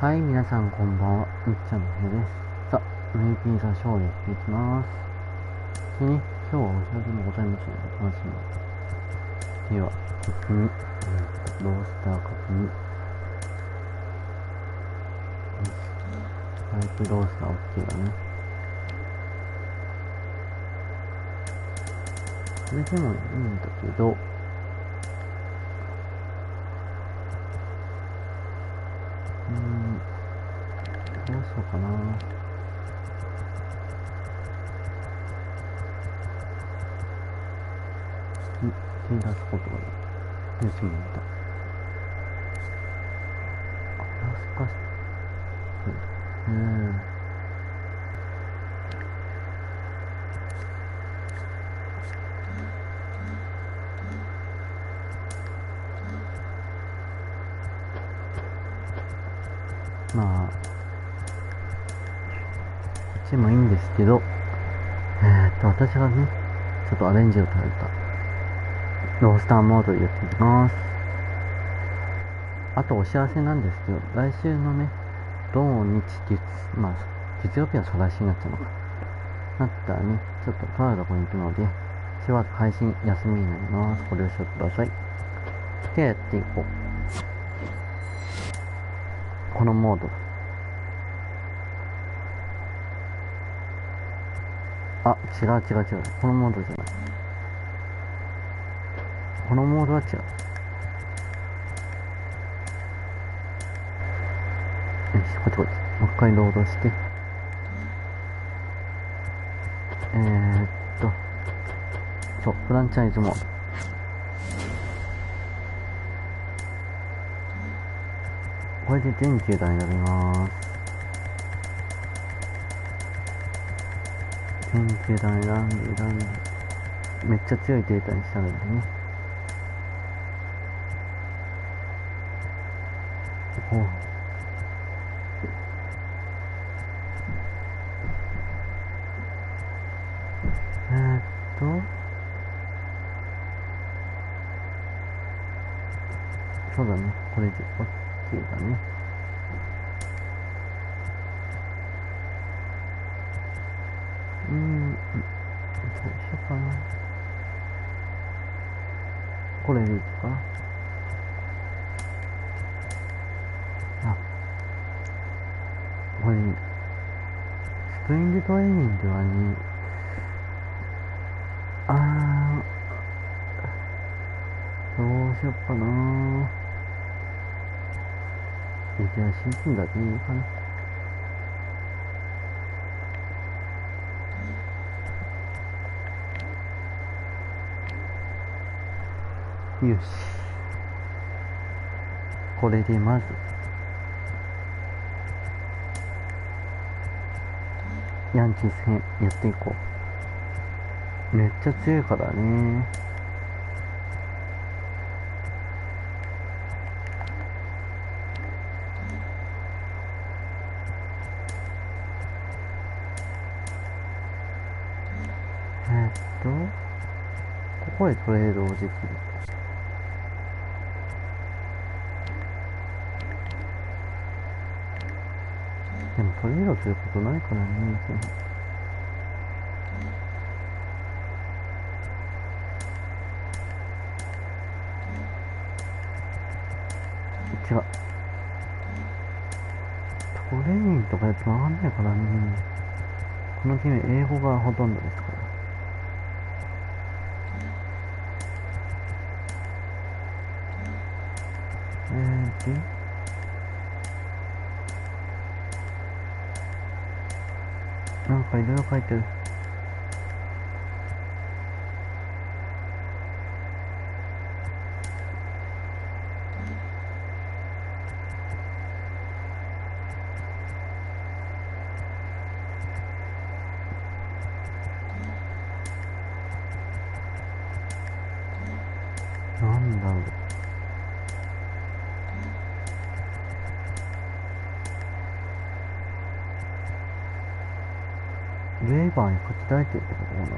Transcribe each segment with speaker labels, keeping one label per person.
Speaker 1: はい、皆さんこんばんは。みっちゃんの部屋です。さあ、MLBTheShowやっていきます。でね、今日はお知らせもございますので、お楽しみに。では、確認。ロースター確認。タイプロースター OK だね。それでもいいんだけど、どうしようかな。手出すことがいい。よし、もうた。アラスカス。まあ、こっちもいいんですけど、私がね、ちょっとアレンジをされたロースターモードでやっていきます。あとお知らせなんですけど、来週のね、土日月、月曜日は再来週になっちゃうのか。なったらね、ちょっととあるところに行くので、しばらく配信休みになります。ご了承ください。ではやっていこう。このモード。あ、違う。このモードじゃない。このモードは違う。よし、こっち。もう一回ロードして。そう、フランチャイズモード。これで全球団選びます。全球団選んで、めっちゃ強いデータにしたのでね。そうだね、これで OK だね。どうしようかな。これでいいか。これ、スプリングトレーニングはね、どうしようかな。じゃあシーズンだけいいかな。よし。これでまず、ヤンキース編やっていこう。めっちゃ強いからね。ここでトレードをできる。でもトレードすることないからね。違う。トレーニングとかやってもわかんないからね。このチーム英語がほとんどですから。なんかいろいろ書いてる。なんだろう。ウェーバーに書き換えてるってことかな。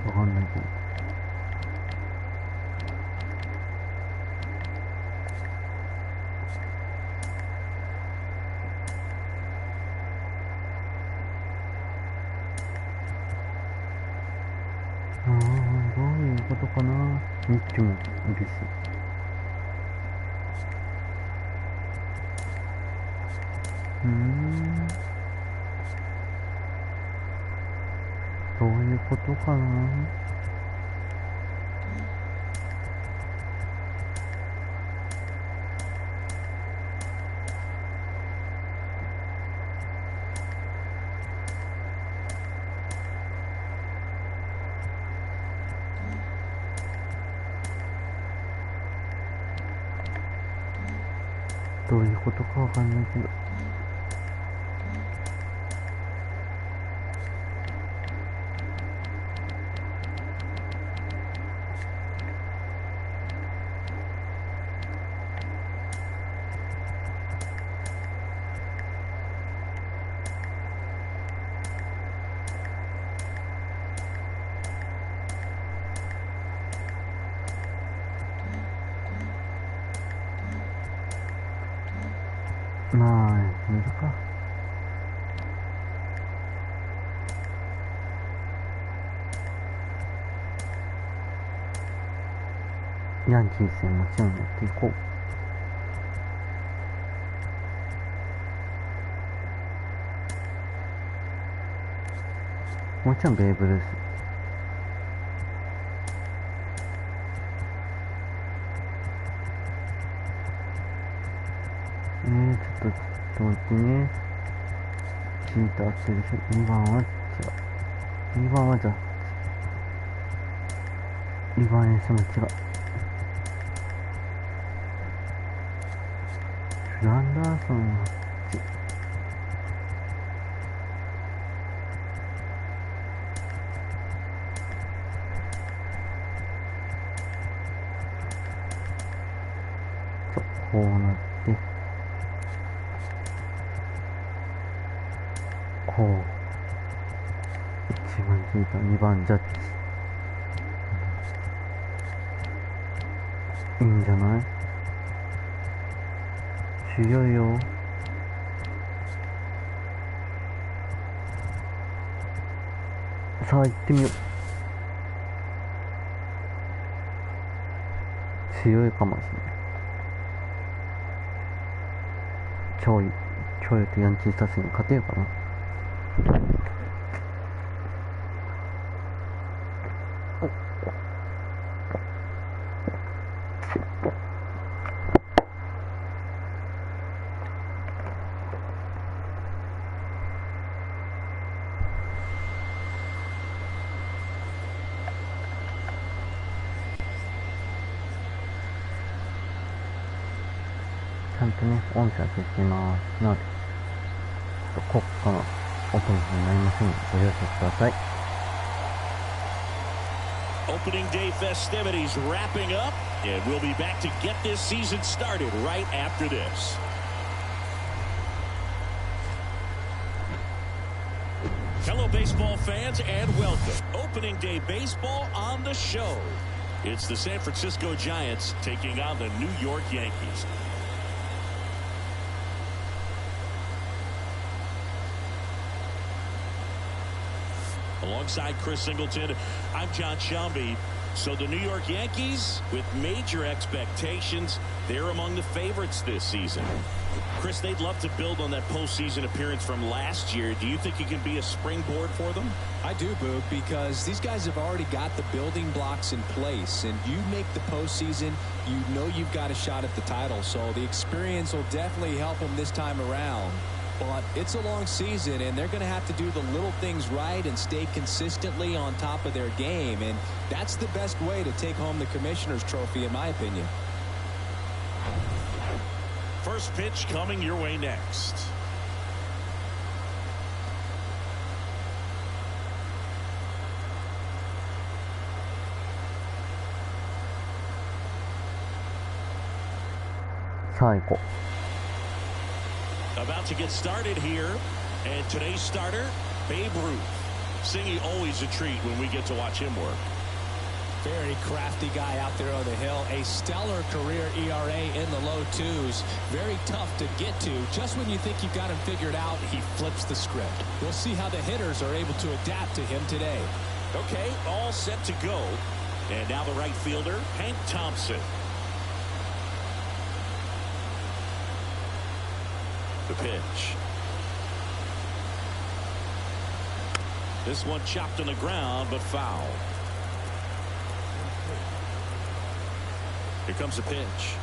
Speaker 1: わかんないけど。どういうことかな。日記もいるし。どういうことかな。どういうことかわかんないけど。まあ、見るか。ヤンキース戦もちろんやっていこう。もちろんベーブ・ルース。ちょっと待ってね。チーターってるでしょ。2番は違う。2番はじゃあ、2番エースも違う。ランダーソンはこうなってこう1番チーター2番ジャッジいいんじゃない。強いよ。さあ行ってみよう。強いかもしれない。超いい。今日とヤンキース打線に勝てるかな。ちゃんとね、音声は消しています。なので、国家の音になりませんので、ご了承ください。
Speaker 2: Opening day festivities wrapping up, and we'll be back to get this season started right after this. Hello, baseball fans, and welcome. Opening day baseball on the show. It's the San Francisco Giants taking on the New York Yankees. Alongside Chris Singleton, I'm John Shelby. So the New York Yankees, with major expectations, they're among the favorites this season. Chris, they'd love to build on that postseason appearance from last year. Do you think it can be a springboard for them?
Speaker 3: I do, Boog, because these guys have already got the building blocks in place, and you make the postseason, you know you've got a shot at the title. So the experience will definitely help them this time around. But it's a long season, and they're going to have to do the little things right and stay consistently on top of their game. And that's the best way to take home the Commissioner's Trophy, in my opinion.
Speaker 2: First pitch coming your way next. About to get started here, and today's starter, Babe Ruth. Singy always a treat when we get to watch him work.
Speaker 3: Very crafty guy out there on the hill. A stellar career ERA in the low twos. Very tough to get to. Just when you think you've got him figured out, he flips the script. We'll see how the hitters are able to adapt to him today.
Speaker 2: Okay, all set to go. And now the right fielder, Hank Thompson. The pitch. This one chopped on the ground, but foul. Here comes the pitch.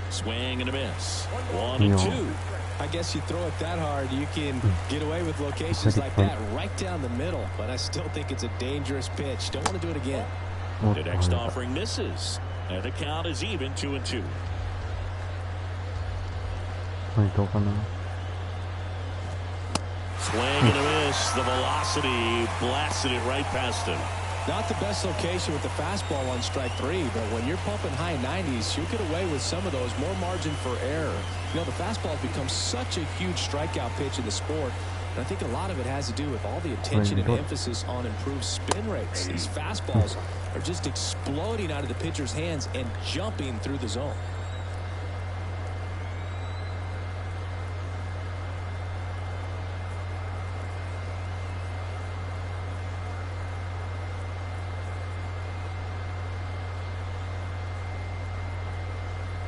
Speaker 2: Swing and a miss. 1-2.
Speaker 3: I guess you throw it that hard, you can get away with locations like that right down the middle. But I still think it's a dangerous pitch. Don't want to do it again.
Speaker 2: The next offering misses. And the count is even 2-2. Swing and a miss. The velocity blasted it right past him.
Speaker 3: Not the best location with the fastball on strike 3, but when you're pumping high 90s, you'll get away with some of those, more margin for error. You know, the fastball has become such a huge strikeout pitch in the sport, and I think a lot of it has to do with all the attention and emphasis on improved spin rates. These fastballs are just exploding out of the pitcher's hands and jumping through the zone.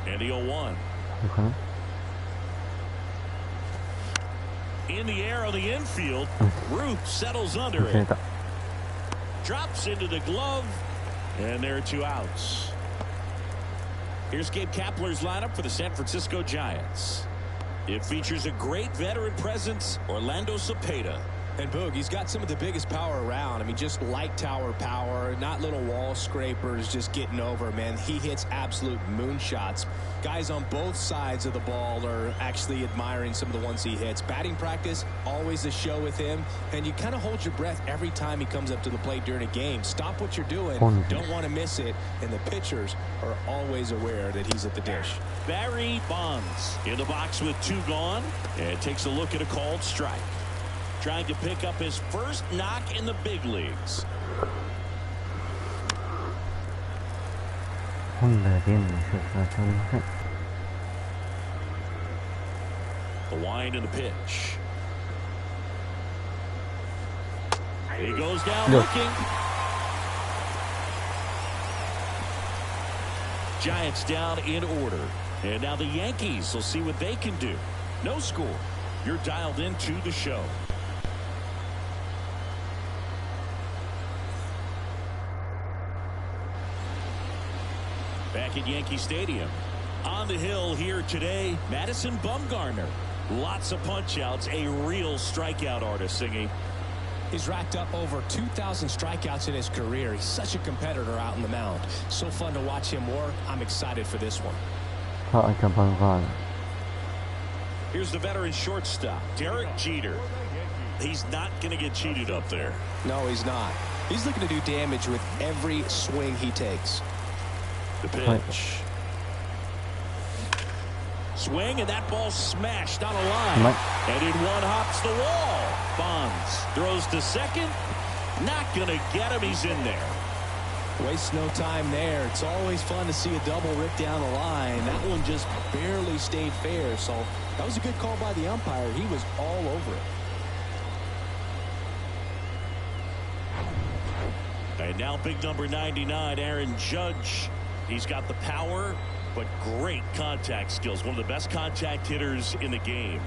Speaker 2: And the 0-1. In the air on the infield, Ruth settles under it. Drops into the glove, and there are 2 outs. Here's Gabe Kapler's lineup for the San Francisco Giants. It features a great veteran presence, Orlando Cepeda.
Speaker 3: And Boog, he's got some of the biggest power around. I mean, just light tower power, not little wall scrapers, just getting over, man. He hits absolute moonshots. Guys on both sides of the ball are actually admiring some of the ones he hits. Batting practice, always a show with him. And you kind of hold your breath every time he comes up to the plate during a game. Stop what you're doing. Don't want to miss it. And the pitchers are always aware that he's at the dish.
Speaker 2: Barry Bonds in the box with 2 gone, and takes a look at a called strike. Trying to pick up his first knock in the big leagues. The wind and the pitch. He goes down looking. Giants down in order. And now the Yankees will see what they can do. No score. You're dialed into the show. Back at Yankee Stadium. On the hill here today, Madison Bumgarner. Lots of punch-outs, a real strikeout artist singing.
Speaker 3: He's racked up over 2,000 strikeouts in his career. He's such a competitor out in the mound. So fun to watch him work. I'm excited for this one.
Speaker 2: Here's the veteran shortstop, Derek Jeter. He's not going to get cheated up there.
Speaker 3: No, he's not. He's looking to do damage with every swing he takes.
Speaker 2: The pitch. Swing, and that ball smashed on a line. And in one hops the wall. Bonds throws to second. Not going to get him. He's in there.
Speaker 3: Waste no time there. It's always fun to see a double rip down the line. That one just barely stayed fair. So that was a good call by the umpire. He was all over it.
Speaker 2: And now big number 99, Aaron Judge. He's got the power, but great contact skills. One of the best contact hitters in the game.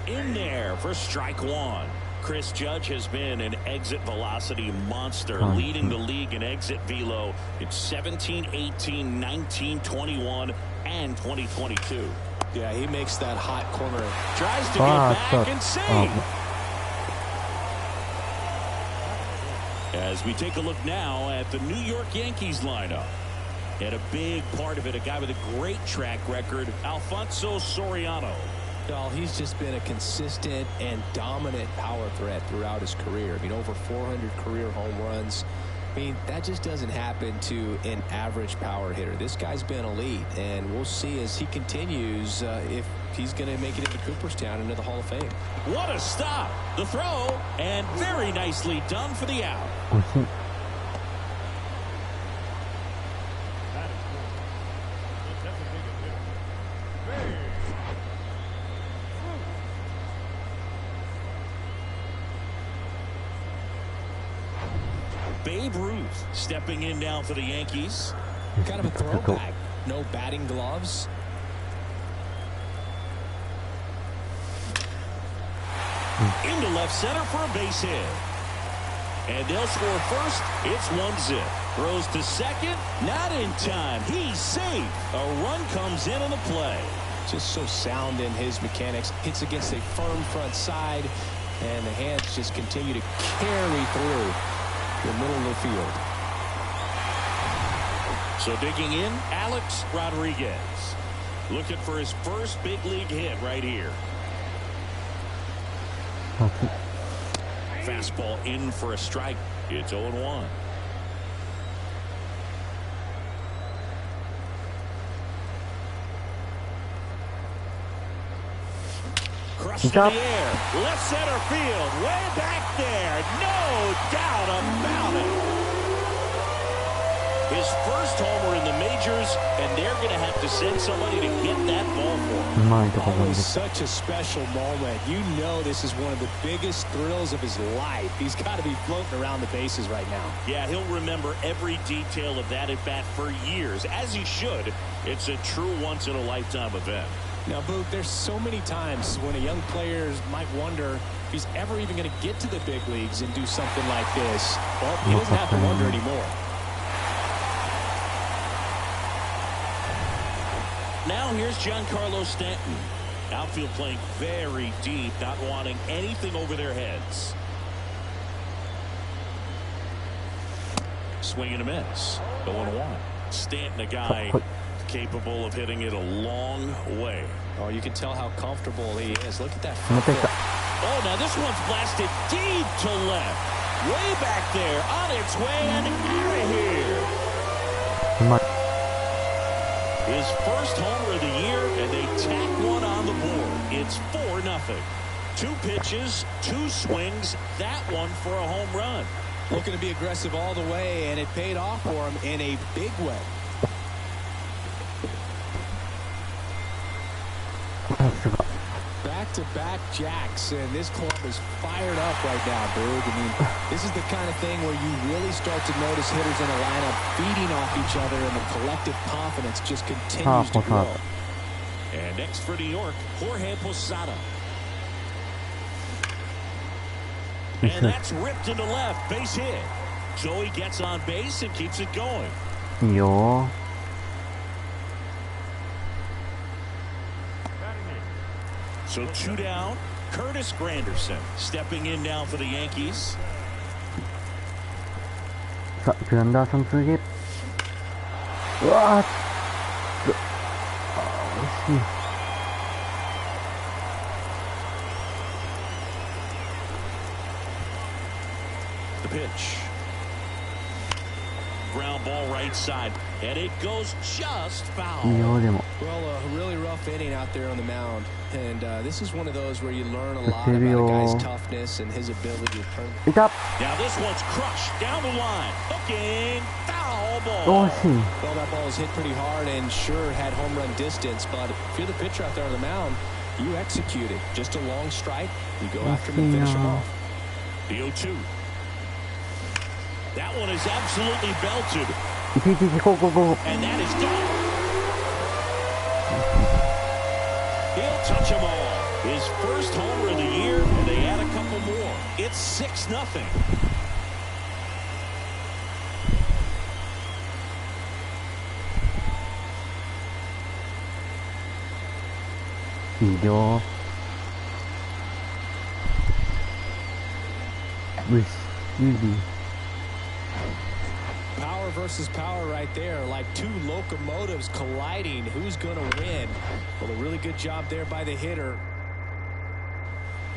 Speaker 2: In there for strike 1. Chris Judge has been an exit velocity monster, leading the league in exit velo in 17, 18, 19, 21, and 2022.
Speaker 3: Yeah, he makes that hot corner.
Speaker 2: Tries to get back and save. As we take a look now at the New York Yankees lineup. And a big part of it, a guy with a great track record, Alfonso Soriano.
Speaker 3: Well, he's just been a consistent and dominant power threat throughout his career. I mean, over 400 career home runs. I mean, that just doesn't happen to an average power hitter. This guy's been elite, and we'll see as he continues if he's going to make it into Cooperstown into the Hall of Fame.
Speaker 2: What a stop. The throw, and very nicely done for the out. Babe Ruth stepping in now for the Yankees.
Speaker 3: Kind of a throwback. No batting gloves.
Speaker 2: Into left center for a base hit. And they'll score first. It's 1-0. Throws to second. Not in time. He's safe. A run comes in on the play.
Speaker 3: Just so sound in his mechanics. Hits against a firm front side. And the hands just continue to carry through the middle of the field.
Speaker 2: So digging in, Alex Rodriguez. Looking for his first big league hit right here. Fastball in for a strike. It's 0-1. Crushed in the air. Left center field. Way back there. No doubt about it. His first homer in the majors, and they're going to have to send somebody to get that ball for him.
Speaker 3: Always such a special moment. You know this is one of the biggest thrills of his life. He's got to be floating around the bases right now.
Speaker 2: Yeah, he'll remember every detail of that at bat for years, as he should. It's a true once-in-a-lifetime event.
Speaker 3: Now, Boog, there's so many times when a young player might wonder if he's ever even going to get to the big leagues and do something like this. Well, he doesn't have to wonder anymore.
Speaker 2: Now here's Giancarlo Stanton. Outfield playing very deep, not wanting anything over their heads. Swing and a miss. 0-1. Stanton, a guy capable of hitting it a long way.
Speaker 3: Oh, you can tell how comfortable he is. Look at that front foot.
Speaker 2: Oh, now this one's blasted deep to left. Way back there, on its way and out of here. His first homer of the year, and they tack one on the board. It's 4-0. 2 pitches, 2 swings, that one for a home run.
Speaker 3: Looking to be aggressive all the way, and it paid off for him in a big way. Back-to-back jacks, and this club is fired up right now, Boog. I mean, this is the kind of thing where you really start to notice hitters in a lineup feeding off each other, and the collective confidence just continues to grow.
Speaker 2: And next for New York, Jorge Posada. And that's ripped into left, base hit. So he gets on base and keeps it going.
Speaker 1: Yo.
Speaker 2: So 2 down. Curtis Granderson stepping in now for the Yankees.
Speaker 1: さあ、グランダーソン続け。うわーっと。惜しい。
Speaker 2: The pitch. Ground ball right side, and it goes just foul.
Speaker 3: Well, a really rough inning out there on the mound, and this is one of those where you learn a lot about a guy's toughness and his ability to turn.
Speaker 2: Now this one's crushed down the line, hooking, foul ball.
Speaker 3: Well, that ball was hit pretty hard and sure had home run distance, but if you're the pitcher out there on the mound, you execute it. Just a long strike, you go after him and finish him off.
Speaker 2: The 0-2. That one is absolutely belted. And that is done. He'll touch them all. His first homer of the year, and they add a couple more. It's 6-0.
Speaker 3: Power versus power right there, like 2 locomotives colliding. Who's going to win? Well, a really good job there by the hitter.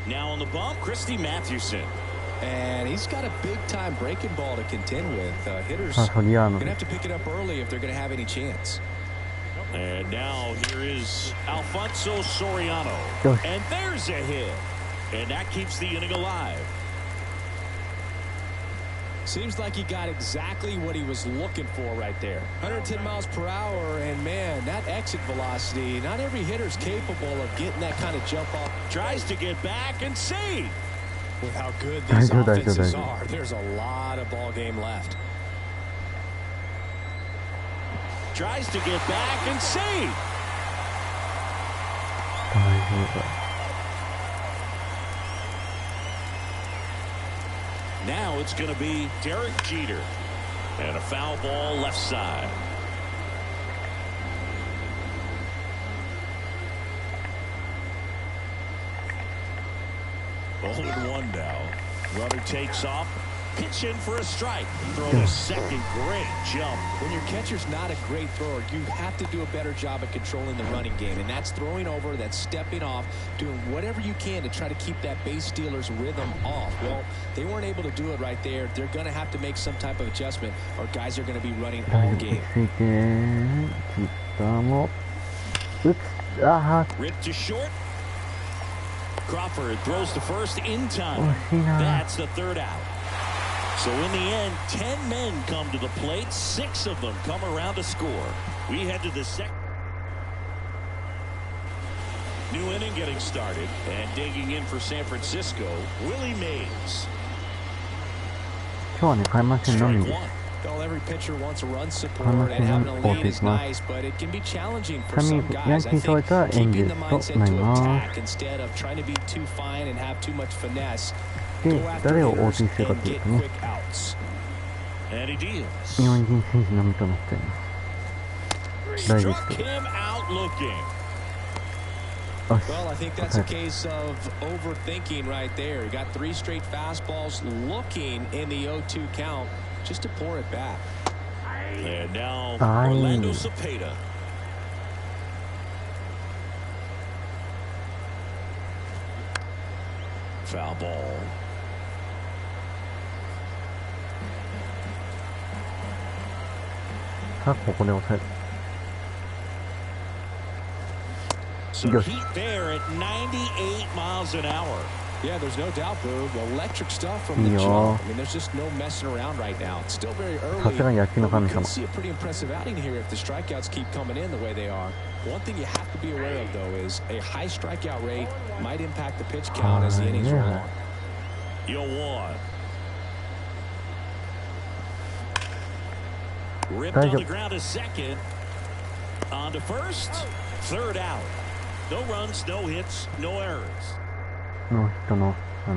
Speaker 2: Now on the bump, Christy Mathewson.
Speaker 3: And he's got a big-time breaking ball to contend with. Hitters are going to have to pick it up early if they're going to have any chance.
Speaker 2: And now here is Alfonso Soriano. And there's a hit. And that keeps the inning alive.
Speaker 3: Seems like he got exactly what he was looking for right there. 110 miles per hour, and man, that exit velocity, not every hitter's capable of getting that kind of jump off.
Speaker 2: Tries to get back and save.
Speaker 3: With how good
Speaker 1: 大
Speaker 3: these
Speaker 1: 丈夫大丈夫大
Speaker 3: offenses
Speaker 1: 丈夫。
Speaker 3: are, there's a lot of ball game left.
Speaker 2: Tries to get back and save.
Speaker 1: 大丈夫だ。
Speaker 2: Now it's going to be Derek Jeter. And a foul ball left side. Ball in one now. Runner takes off. Pitch in for a strike. Throw to second. Great jump.
Speaker 3: When your catcher's not a great thrower, you have to do a better job at controlling the running game. And that's throwing over, that's stepping off, doing whatever you can to try to keep that base stealer's rhythm off. Well, they weren't able to do it right there. They're going to have to make some type of adjustment, or guys are going to be running
Speaker 1: 大
Speaker 3: all
Speaker 1: 丈夫。
Speaker 3: game.
Speaker 1: 落ち着いて。ヒッターも打つ。あ
Speaker 2: Ripped to short. Crawford throws to first in
Speaker 1: あ、
Speaker 2: time.
Speaker 1: 惜しいな。
Speaker 2: That's the third out. So in the end, 10 men come to the plate. 6 of them come around to score. We head to the second. New inning getting started. And digging in for San Francisco, Willie Mays.
Speaker 1: 今日はね、開幕戦のみ
Speaker 2: Strike
Speaker 1: です。
Speaker 2: one.
Speaker 3: Well, every pitcher wants a run support, and having a lead is nice, but it can be challenging for some guys. I think keeping the mindset to attack instead of trying to be too fine and have too much finesse.
Speaker 1: で、
Speaker 3: Go after
Speaker 1: 誰を応
Speaker 3: hitters
Speaker 1: 援してるか
Speaker 3: and
Speaker 1: という
Speaker 3: get
Speaker 1: とね、
Speaker 3: quick outs.
Speaker 2: And he deals.
Speaker 1: 日本人選手のみとなっています。大丈夫
Speaker 2: Struck
Speaker 1: です。
Speaker 2: him out looking.
Speaker 1: よし
Speaker 3: Well, I think that's a case of overthinking right there. He got 3 straight fastballs looking in the 0-2 count just to pour it back.
Speaker 2: And now
Speaker 1: Ay.
Speaker 2: Orlando Cepeda. Foul ball.
Speaker 1: さあ、ここで抑える。
Speaker 2: So
Speaker 1: Good.
Speaker 2: heat there at 98 miles an hour.
Speaker 3: Yeah, there's no doubt, Boog. Electric stuff from the
Speaker 1: Yeah.
Speaker 3: jump. I mean, there's just no messing around right now. It's still very
Speaker 1: さ
Speaker 3: early.
Speaker 1: すが野球の
Speaker 3: But we
Speaker 1: 神
Speaker 3: could
Speaker 1: 様。
Speaker 3: see a pretty impressive outing here if the strikeouts keep coming in the way they are. One thing you have to be aware of, though, is a high strikeout rate might impact the pitch count as the innings roll on.
Speaker 2: You'll want. Ripped on the ground to second. On to first. Third out. No runs, no hits, no errors.
Speaker 1: ノーヒットの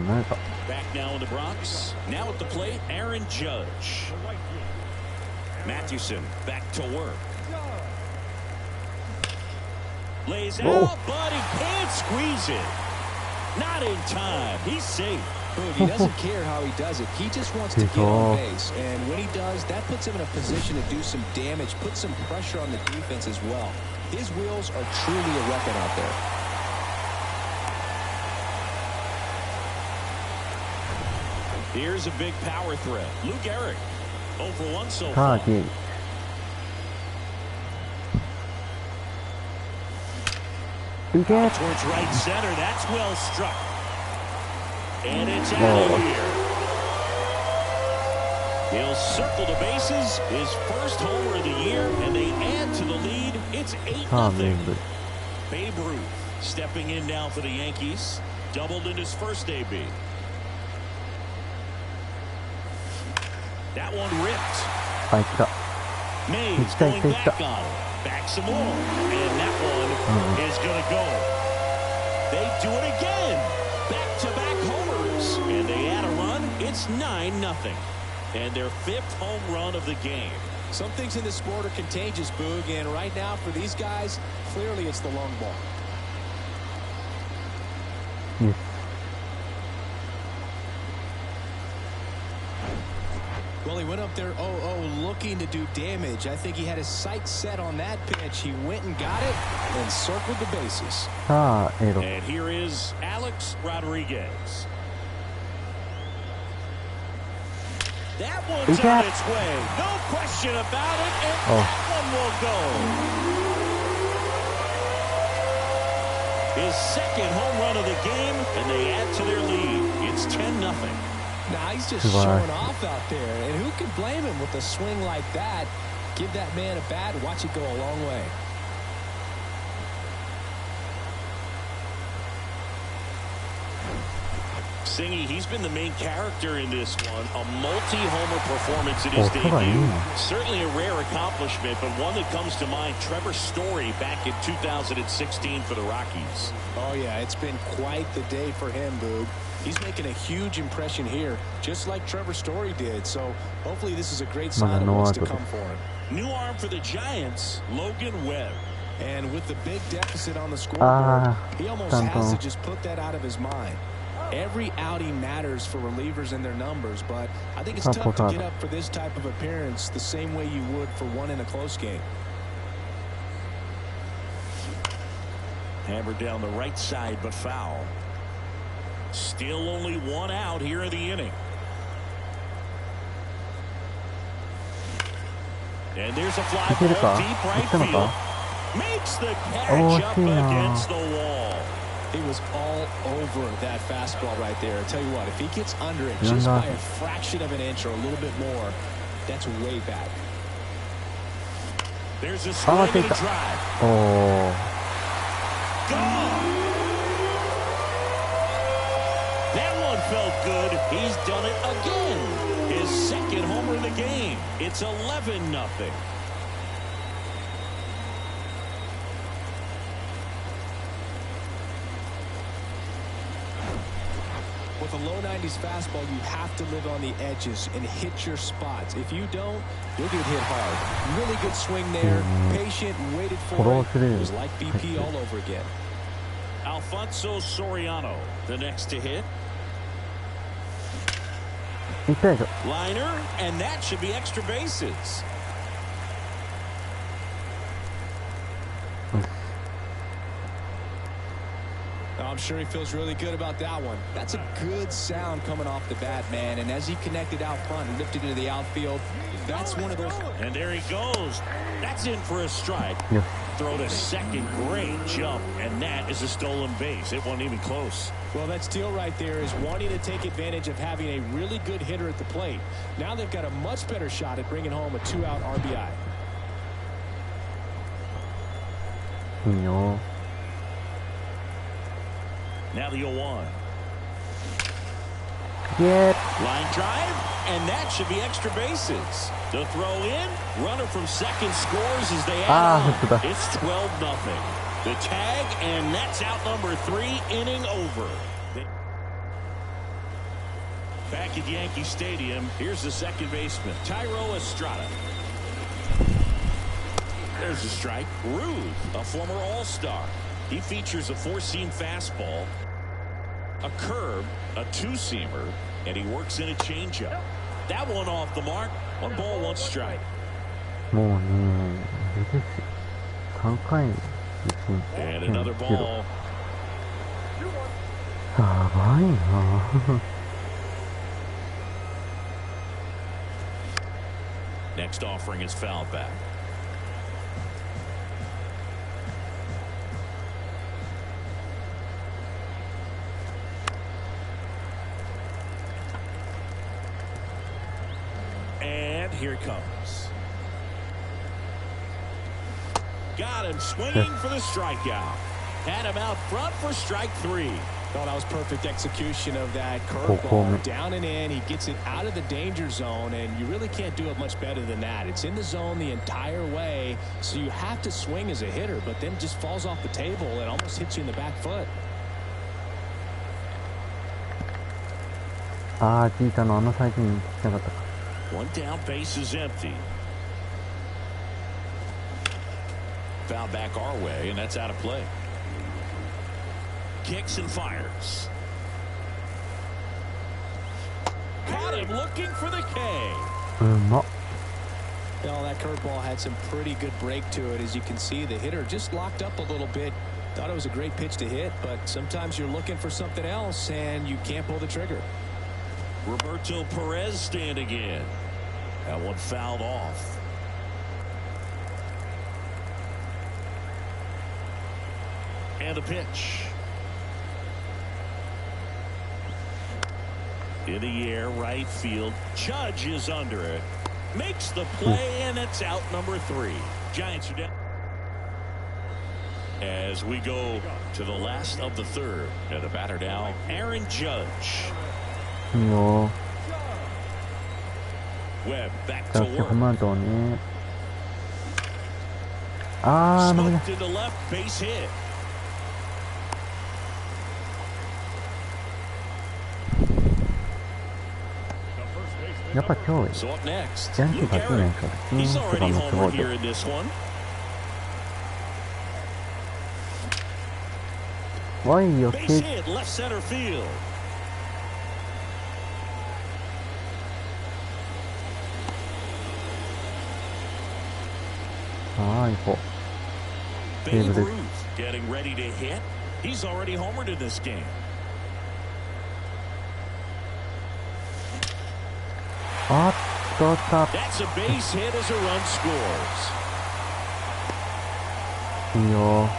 Speaker 1: 何か。
Speaker 2: Back now in the Bronx. Now at the plate, Aaron Judge. Mathewson back to work. Lays out, but he can't squeeze it. Not in time. He's safe.
Speaker 3: Boog, he doesn't care how he does it. He just wants to get on base. And when he does, that puts him in a position to do some damage, put some pressure on the defense as well. His wheels are truly a weapon out there.
Speaker 2: Here's a big power threat. Lou Gehrig. 0 for 1 so
Speaker 1: さあ、
Speaker 2: far.
Speaker 1: ゲイ。いけ
Speaker 2: Towards right center. That's well struck. And it's out of here. He'll circle the bases. His first homer of the year, and they add to the lead. It's 8-0.
Speaker 1: さあ、メイブ。
Speaker 2: Babe Ruth stepping in now for the Yankees. Doubled in his first AB. That one ripped.
Speaker 1: あ、来た。
Speaker 2: Mays going back on it. Back some more. And that one is going to go. They do it again. Back-to-back homers. And they add a run. It's 9-0. And their 5th home run of the game.
Speaker 3: Some things in this sport are contagious, Boog, and right now for these guys, clearly it's the long ball.
Speaker 1: Yes.
Speaker 3: Well, he went up there 0-0 looking to do damage. I think he had his sights set on that pitch. He went and got it and circled the bases.
Speaker 1: さあ、A6。
Speaker 2: And here is Alex Rodriguez. That one's on its way. No question about it. And that one will go. His 2nd home run of the game, and they add to their lead. It's 10-0.
Speaker 3: Now he's just showing off out there, and who can blame him with a swing like that? Give that man a bat, watch it go a long way.
Speaker 2: Singy, he's been the main character in this one. A multi-homer performance in his debut. Certainly a rare accomplishment, but one that comes to mind. Trevor Story back in 2016 for the Rockies.
Speaker 3: Oh, yeah, it's been quite the day for him, Boog. He's making a huge impression here, just like Trevor Story did. So hopefully this is a great sign of what's to come for him.
Speaker 2: New arm for the Giants, Logan Webb.
Speaker 3: And with the big deficit on the scoreboard, he almost has to just put that out of his mind. Every outing matters for relievers and their numbers, but I think it's tough to get up for this type of appearance the same way you would for one in a close game.
Speaker 2: Hammered down the right side, but foul. Still only one out here in the inning. And there's a fly ball deep right field. Makes the catch up against the wall.
Speaker 3: He was all over that fastball right there. I tell you what, if he gets under it just by a fraction of an inch or a little bit more, that's way back.
Speaker 2: There's a swing and a drive. Gone. That one felt good. He's done it again. His second homer of the game. It's 11-0.
Speaker 3: With a low 90s fastball, you have to live on the edges and hit your spots. If you don't, you'll get hit hard. Really good swing there. Patient, waited for it. It was like BP all over again.
Speaker 2: Alfonso Soriano, the next to hit. Liner, and that should be extra bases.
Speaker 3: I'm sure he feels really good about that one. That's a good sound coming off the bat, man. And as he connected out front and lifted into the outfield, that's one of those.
Speaker 2: And there he goes. That's in for a strike. Throw to second. Great jump. And that is a stolen base. It wasn't even close.
Speaker 3: Well, that steal right there is wanting to take advantage of having a really good hitter at the plate. Now they've got a much better shot at bringing home a 2-out RBI.
Speaker 1: No.
Speaker 2: Now the 0-1.
Speaker 1: Yep.
Speaker 2: Line drive, and that should be extra bases. The throw in, runner from second scores as they add on. It's 12-0. The tag, and that's out number 3, inning over. Back at Yankee Stadium, here's the second baseman, Thairo Estrada. There's a strike. Ruth, a former All-Star. He features a four-seam fastball, a curve, a two-seamer, and he works in a changeup. That one off the mark. 1 ball, 1 strike.
Speaker 1: And
Speaker 2: another ball. Next offering is fouled back. And here it comes. Got him swinging for the strikeout. Had him out front for strike 3. Oh, that was perfect execution of that curveball. Down and in. He gets it out of the danger zone, and you really can't do it much better than that. It's in the zone the entire way, so you have to swing as a hitter, but then just falls off the table and almost hits you in the back foot. One down, base is empty. Foul back our way, and that's out of play. Kicks and fires. Caught him looking for the K.
Speaker 3: Well, that curveball had some pretty good break to it. As you can see, the hitter just locked up a little bit. Thought it was a great pitch to hit, but sometimes you're looking for something else, and you can't pull the trigger. Roberto Perez standing in. That one fouled off. And the pitch. In the air, right field. Judge is under it. Makes the play, and it's out number 3. Giants are down.
Speaker 2: as we go to the last of the third. And the batter now, Aaron Judge.
Speaker 1: いいよ。
Speaker 2: Webb back
Speaker 1: じゃ
Speaker 2: to
Speaker 1: あホー
Speaker 2: work.
Speaker 1: ムランとね。あー、ダメだ。
Speaker 2: Smoked into left, base hit.
Speaker 1: やっぱ今日
Speaker 2: So up next,
Speaker 1: ヤンキー
Speaker 2: Luke
Speaker 1: 勝てない
Speaker 2: Aaron.
Speaker 1: から、
Speaker 2: He's
Speaker 1: とか
Speaker 2: already
Speaker 1: もすご
Speaker 2: homered
Speaker 1: い
Speaker 2: here
Speaker 1: で。
Speaker 2: in this one.
Speaker 1: わいよ、
Speaker 2: Base hit, left center field.
Speaker 1: はい、行こう。セー
Speaker 2: Babe
Speaker 1: ブです。
Speaker 2: Ruth getting ready to hit. He's already homered in this game.
Speaker 1: あっとった。
Speaker 2: That's a base hit as a run scores.
Speaker 1: いいよ。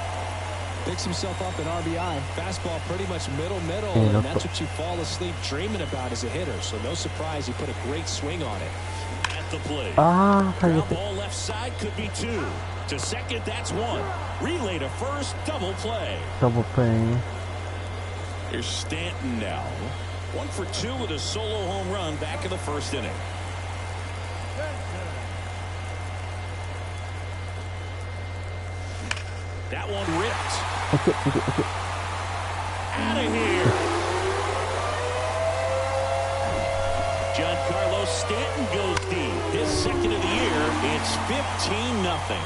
Speaker 3: Picks himself up an RBI. Fastball pretty much middle,
Speaker 1: Hey,
Speaker 3: and
Speaker 1: that's
Speaker 3: that's what you fall asleep dreaming about as a hitter. So no surprise he put a great swing on it.
Speaker 2: At the plate.
Speaker 1: あー、最
Speaker 2: Ground
Speaker 1: 悪。
Speaker 2: ball left side could be two. To second, that's one. Relay to first, double play.
Speaker 1: ダブルプレイ。
Speaker 2: Here's Stanton now. 1 for 2 with a solo home run back in the first inning. That one ripped.
Speaker 1: オッケー、オッケー、オッケー。
Speaker 2: Out of here. Giancarlo Stanton goes deep. His second of the year. It's 15-0.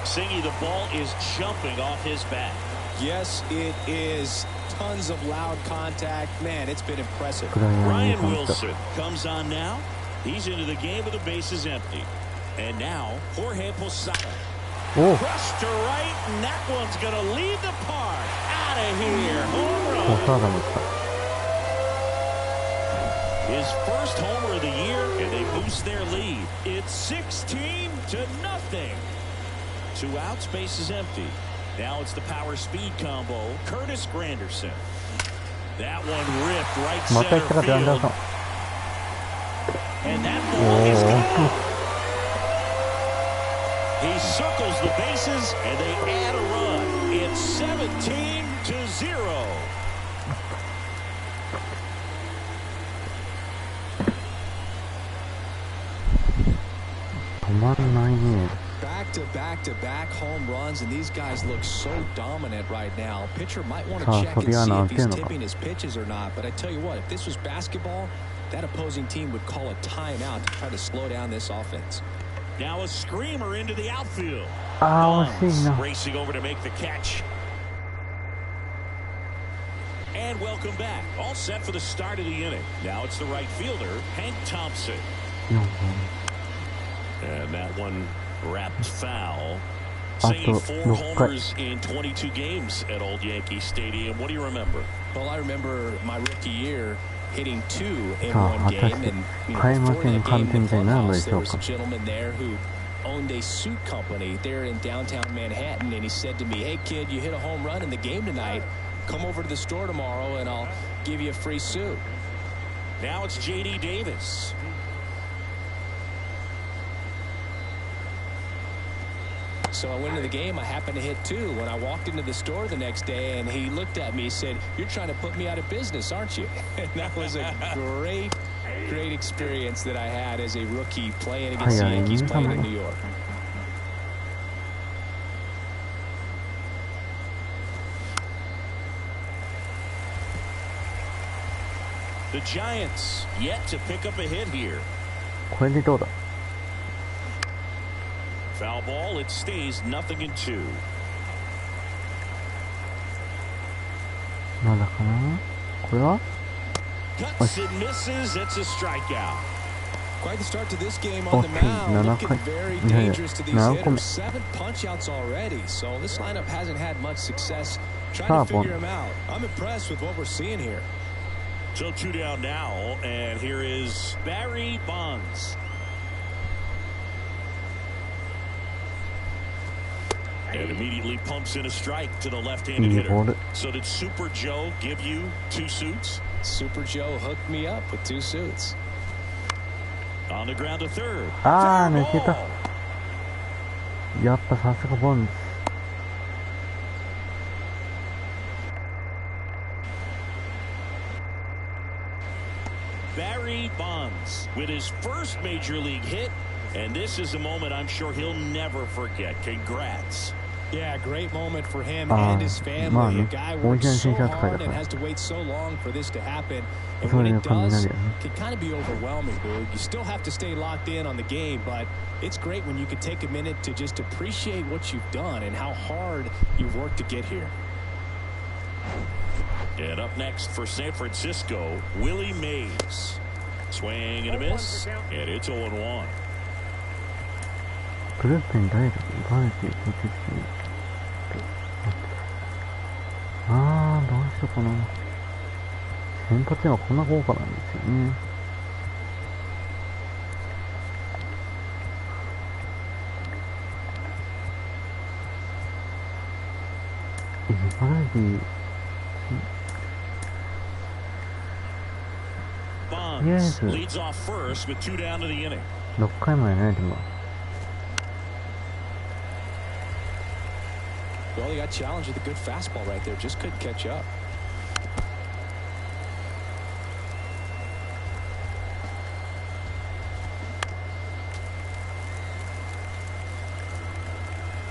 Speaker 2: Singy, the ball is jumping off his bat.
Speaker 3: Yes, it is. Tons of loud contact. Man, it's been impressive.
Speaker 1: 暗いな、
Speaker 2: Ryan
Speaker 1: ほんと。
Speaker 2: Wilson comes on now. He's into the game with the bases empty. And now, Jorge Posada.
Speaker 1: おう、
Speaker 2: Crushed to right, and that one's going to leave the park. Out of here. Home
Speaker 1: ポサ
Speaker 2: run.
Speaker 1: ーダも来た。
Speaker 2: His first homer of the year, and they boost their lead. It's 16-0. 2 outs, base is empty. Now it's the power speed combo. Curtis Granderson. That one ripped right
Speaker 1: また
Speaker 2: center
Speaker 1: 行ったかってアンダー
Speaker 2: field.
Speaker 1: ソン。
Speaker 2: And that
Speaker 1: お
Speaker 2: ball is
Speaker 1: お。
Speaker 2: gone. He circles the bases, and they add a run. It's 17-0.
Speaker 1: 止まんないね。
Speaker 3: Back-to-back-to-back home runs, and these guys look so dominant right now. Pitcher might want to
Speaker 1: さあ、
Speaker 3: check
Speaker 1: 飛
Speaker 3: and
Speaker 1: び
Speaker 3: see
Speaker 1: 穴
Speaker 3: if
Speaker 1: 当て
Speaker 3: he's
Speaker 1: るのか。
Speaker 3: tipping his pitches or not. But I tell you what, if this was basketball, that opposing team would call a timeout to try to slow down this offense.
Speaker 2: Now a screamer into the outfield.
Speaker 1: あー、惜しいな。
Speaker 2: Racing over to make the catch. And welcome back. All set for the start of the inning. Now it's the right fielder, Hank Thompson.
Speaker 1: 4本。
Speaker 2: And that one wrapped foul.
Speaker 1: あ
Speaker 2: Saying
Speaker 1: と
Speaker 2: 4
Speaker 1: 6回。
Speaker 2: homers in 22 games at Old Yankee Stadium. What do you remember?
Speaker 3: Well, I remember my rookie year hitting 2 in
Speaker 1: さあ、
Speaker 3: one
Speaker 1: 果た
Speaker 3: game,
Speaker 1: して
Speaker 3: and you
Speaker 1: 開
Speaker 3: know,
Speaker 1: 幕
Speaker 3: before
Speaker 1: 戦
Speaker 3: that
Speaker 1: の観
Speaker 3: game in
Speaker 1: 点
Speaker 3: the
Speaker 1: じゃないので
Speaker 3: clubhouse,
Speaker 1: し
Speaker 3: there
Speaker 1: ょう
Speaker 3: was
Speaker 1: か。
Speaker 3: a gentleman there who owned a suit company there in downtown Manhattan, and he said to me, "Hey kid, you hit a home run in the game tonight. Come over to the store tomorrow, and I'll give you a free suit."
Speaker 2: Now it's J.D. Davis.
Speaker 3: So I went into the game. I happened to hit 2. When I walked into the store the next day, and he looked at me, he said, "You're trying to put me out of business, aren't you?" And that was a great experience that I had as a rookie playing against the Yankees, playing in New York.
Speaker 2: The Giants yet to pick up a hit here.
Speaker 1: これでどうだ。
Speaker 2: Foul ball. It stays 0-2.
Speaker 1: まだかな。これは
Speaker 2: Cuts and misses. It's a strikeout.
Speaker 3: Quite the start to this game on the
Speaker 1: Okay,
Speaker 3: mound. Looking
Speaker 1: 7
Speaker 3: very
Speaker 1: いやいや
Speaker 3: dangerous to these
Speaker 1: 7個目
Speaker 3: hitters. 7 punch-outs already. So this lineup hasn't had much success trying
Speaker 1: さあ、
Speaker 3: to
Speaker 1: ボン。
Speaker 3: figure him out. I'm impressed with what we're seeing here.
Speaker 2: So 2 down now, and here is Barry Bonds. And immediately pumps in a strike to the left-handed
Speaker 1: いい
Speaker 2: hitter.
Speaker 1: ボール。
Speaker 2: So did Super Joe give you 2 suits?
Speaker 3: Super Joe hooked me up with 2 suits.
Speaker 2: On the ground to third.
Speaker 1: あー、
Speaker 2: Fair
Speaker 1: 抜けた。
Speaker 2: ball.
Speaker 1: やっぱさすがボンズ。
Speaker 2: Bonds with his first major league hit, and this is a moment I'm sure he'll never forget. Congrats.
Speaker 3: Yeah, great moment for him and his family. A guy works so hard and has to wait so long for this to happen. And when it does, it can kind of be overwhelming, Boog. You still have to stay locked in on the game, but it's great when you can take a minute to just appreciate what you've done and how hard you've worked to get here.
Speaker 2: And up next for San Francisco, Willie Mays. Swing and a miss, and it's 0-1.
Speaker 1: ブルペン誰だっけ？バレてる、こっちですね。どうしようかな。先発はこんな豪華なんですよね。バラエティ
Speaker 2: Bonds leads off first with 2 down to the inning.
Speaker 1: 6回まで投げても
Speaker 3: Well, he got challenged with a good fastball right there. Just couldn't catch up.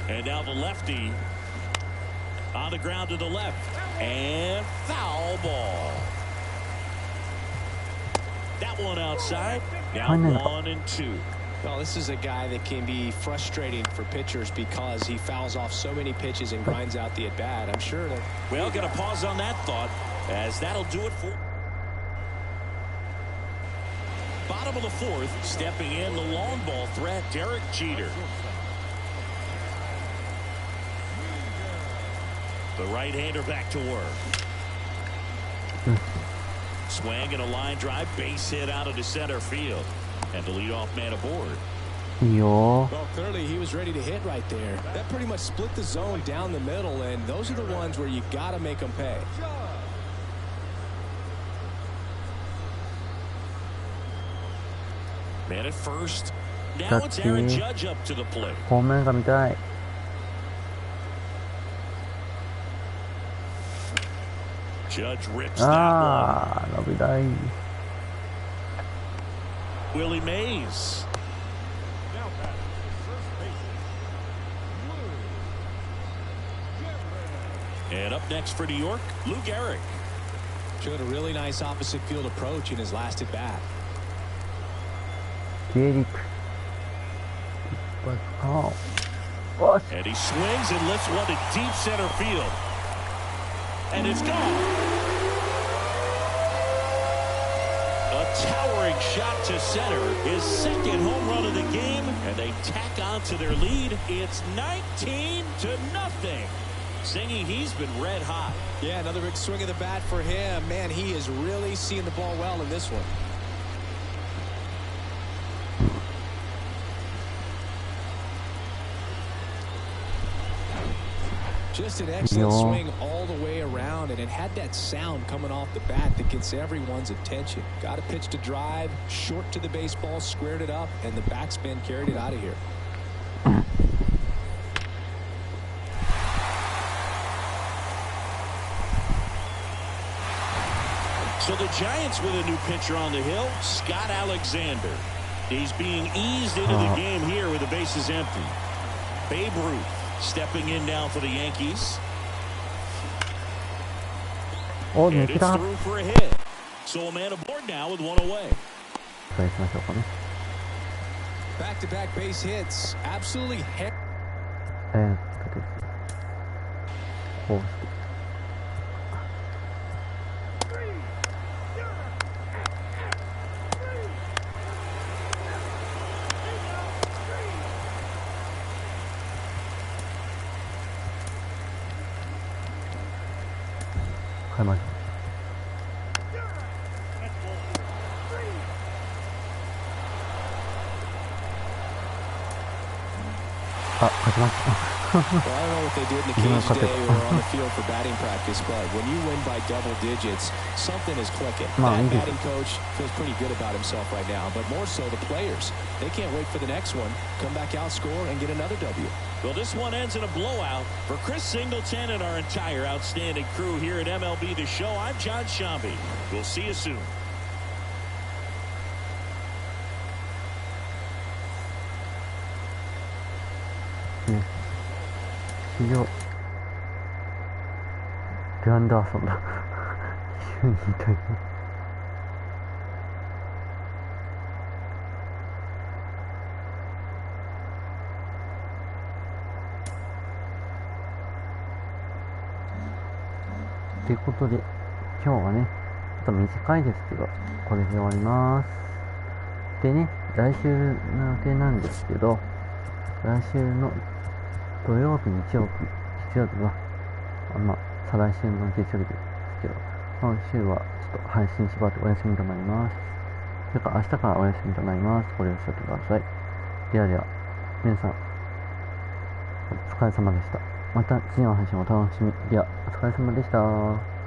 Speaker 2: And now the lefty on the ground to the left. And foul ball. That one outside. Now 1-2.
Speaker 3: Well, this is a guy that can be frustrating for pitchers because he fouls off so many pitches and grinds out the at-bat. I'm sure that...
Speaker 2: Well, got to pause on that thought, as that'll do it for... Bottom of the fourth, stepping in the long ball threat, Derek Jeter. The right-hander back to work. Swing and a line drive, base hit out into center field. And the leadoff man aboard.
Speaker 1: Well,
Speaker 3: clearly he was ready to hit right there. That pretty much split the zone down the middle, and those are the ones where you got to make them pay.
Speaker 2: Man at first. Now it's Aaron Judge up to the plate.
Speaker 1: ホームランが見たい。
Speaker 2: Judge rips that one.
Speaker 1: 伸びたい。
Speaker 2: Willie Mays. And up next for New York, Lou Gehrig.
Speaker 3: Showed a really nice opposite field approach in his last at bat.
Speaker 1: Gehrig.
Speaker 2: And he swings and lifts one to deep center field. And it's gone. A towering shot to center, his second home run of the game, and they tack on to their lead. It's 19-0. Singing, he's been red hot.
Speaker 3: Yeah, another big swing of the bat for him. Man, he is really seeing the ball well in this one. Just an excellent swing all the way around, and it had that sound coming off the bat that gets everyone's attention. Got a pitch to drive, short to the baseball, squared it up, and the backspin carried it out of here.
Speaker 2: So the Giants with a new pitcher on the hill, Scott Alexander. He's being eased into the game here with the bases empty. Babe Ruth stepping in now for the Yankees. And it's through for a hit. So a man aboard now with one away.
Speaker 3: Back-to-back base hits. Absolutely.
Speaker 2: Well, I don't know what they did in the cage today or on the field for batting practice, but when you win by double digits, something is clicking. That batting coach feels pretty good about himself right now, but more so the players. They can't wait for the next one, come back out, score, and get another W. Well, this one ends in a blowout. For Chris Singleton and our entire outstanding crew here at MLB The Show, I'm John Shambi. We'll see you soon.
Speaker 1: ね。史上デアンダーソンだ急に言いたいな。ということで、今日はね、ちょっと短いですけど、これで終わります。でね、来週の予定なんですけど、来週の土曜日、日曜日は、再来週の月曜日ですけど、今週はちょっと配信しばらくお休みとなります。それから明日からお休みとなります。ご了承ください。ではでは、皆さん、お疲れ様でした。また次の配信をお楽しみ。では、お疲れ様でした。